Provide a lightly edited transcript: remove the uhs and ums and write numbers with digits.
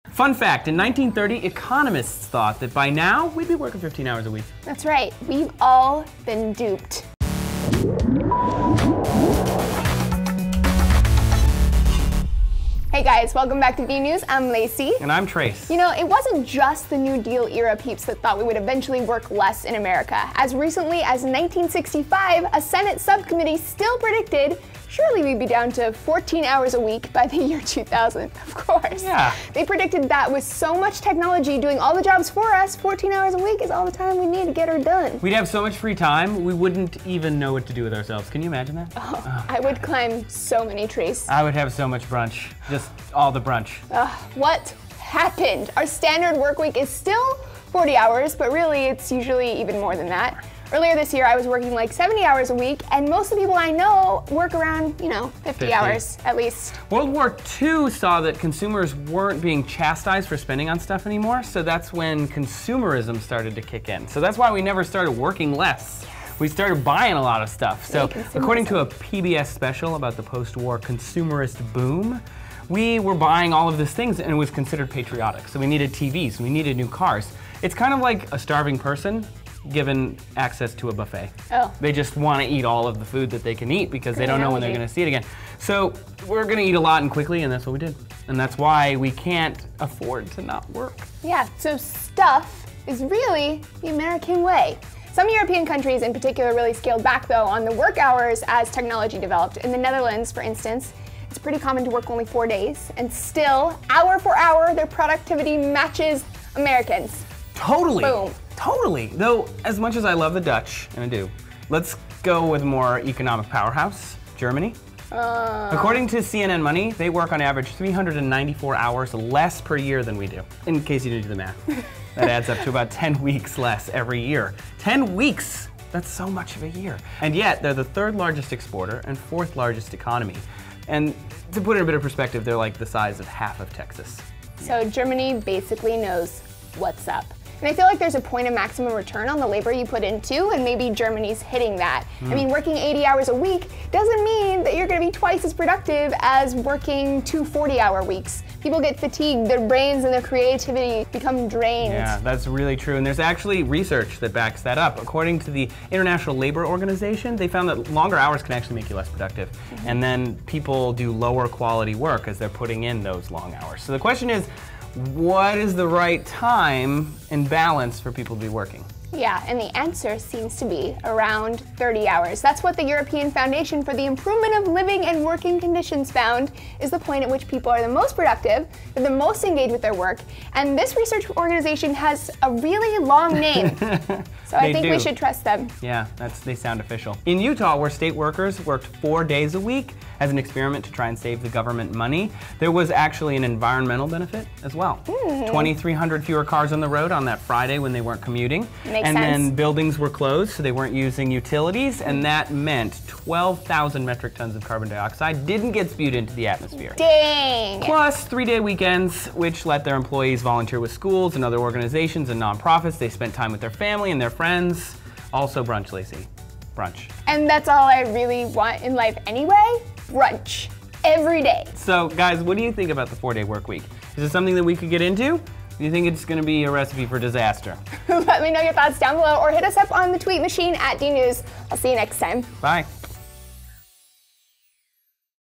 Fun fact, in 1930, economists thought that by now, we'd be working 15 hours a week. That's right, we've all been duped. Hey guys, welcome back to B News. I'm Lacey. And I'm Trace. You know, it wasn't just the New Deal era peeps that thought we would eventually work less in America. As recently as 1965, a Senate subcommittee still predicted surely we'd be down to 14 hours a week by the year 2000, of course. Yeah. They predicted that with so much technology doing all the jobs for us, 14 hours a week is all the time we need to get her done. We'd have so much free time, we wouldn't even know what to do with ourselves. Can you imagine that? I would climb so many trees. I would have so much brunch. Just all the brunch. What happened? Our standard work week is still 40 hours, but really it's usually even more than that. Earlier this year, I was working like 70 hours a week, and most of the people I know work around, 50 hours at least. World War II saw that consumers weren't being chastised for spending on stuff anymore, so that's when consumerism started to kick in. So that's why we never started working less. We started buying a lot of stuff. So according to a PBS special about the post-war consumerist boom, we were buying all of these things and it was considered patriotic. So we needed TVs, we needed new cars. It's kind of like a starving person given access to a buffet. Oh. They just want to eat all of the food that they can eat because they don't know when they're going to see it again. So we're going to eat a lot and quickly, and that's what we did. And that's why we can't afford to not work. Yeah, so stuff is really the American way. Some European countries in particular really scaled back though on the work hours as technology developed. In the Netherlands, for instance, it's pretty common to work only 4 days, and still, hour for hour, their productivity matches Americans. Totally. Boom. Totally. Though, as much as I love the Dutch, and I do, let's go with more economic powerhouse, Germany. According to CNN Money, they work on average 394 hours less per year than we do. In case you didn't do the math, that adds up to about 10 weeks less every year. 10 weeks! That's so much of a year. And yet, they're the third largest exporter and fourth largest economy. And to put it in a bit of perspective, they're like the size of half of Texas. So Germany basically knows what's up. And I feel like there's a point of maximum return on the labor you put in too, and maybe Germany's hitting that. I mean, working 80 hours a week doesn't mean that you're gonna be twice as productive as working 2 40-hour weeks. People get fatigued, their brains and their creativity become drained. Yeah, that's really true. And there's actually research that backs that up. According to the International Labor Organization, they found that longer hours can actually make you less productive. And then people do lower quality work as they're putting in those long hours. So the question is, what is the right time and balance for people to be working? Yeah, and the answer seems to be around 30 hours. That's what the European Foundation for the Improvement of Living and Working Conditions found is the point at which people are the most productive, they're the most engaged with their work, and this research organization has a really long name. So I think we should trust them. Yeah, they sound official. In Utah, where state workers worked 4 days a week as an experiment to try and save the government money, there was actually an environmental benefit as well. 2,300 fewer cars on the road on that Friday when they weren't commuting. Makes sense. Then buildings were closed, so they weren't using utilities, and that meant 12,000 metric tons of carbon dioxide didn't get spewed into the atmosphere. Dang! Plus 3-day weekends, which let their employees volunteer with schools and other organizations and nonprofits. They spent time with their family and their friends. Also brunch, Lacey. Brunch. And that's all I really want in life anyway, brunch. Every day. So guys, what do you think about the 4-day work week? Is it something that we could get into? Do you think it's going to be a recipe for disaster? Let me know your thoughts down below or hit us up on the tweet machine at DNews. I'll see you next time. Bye.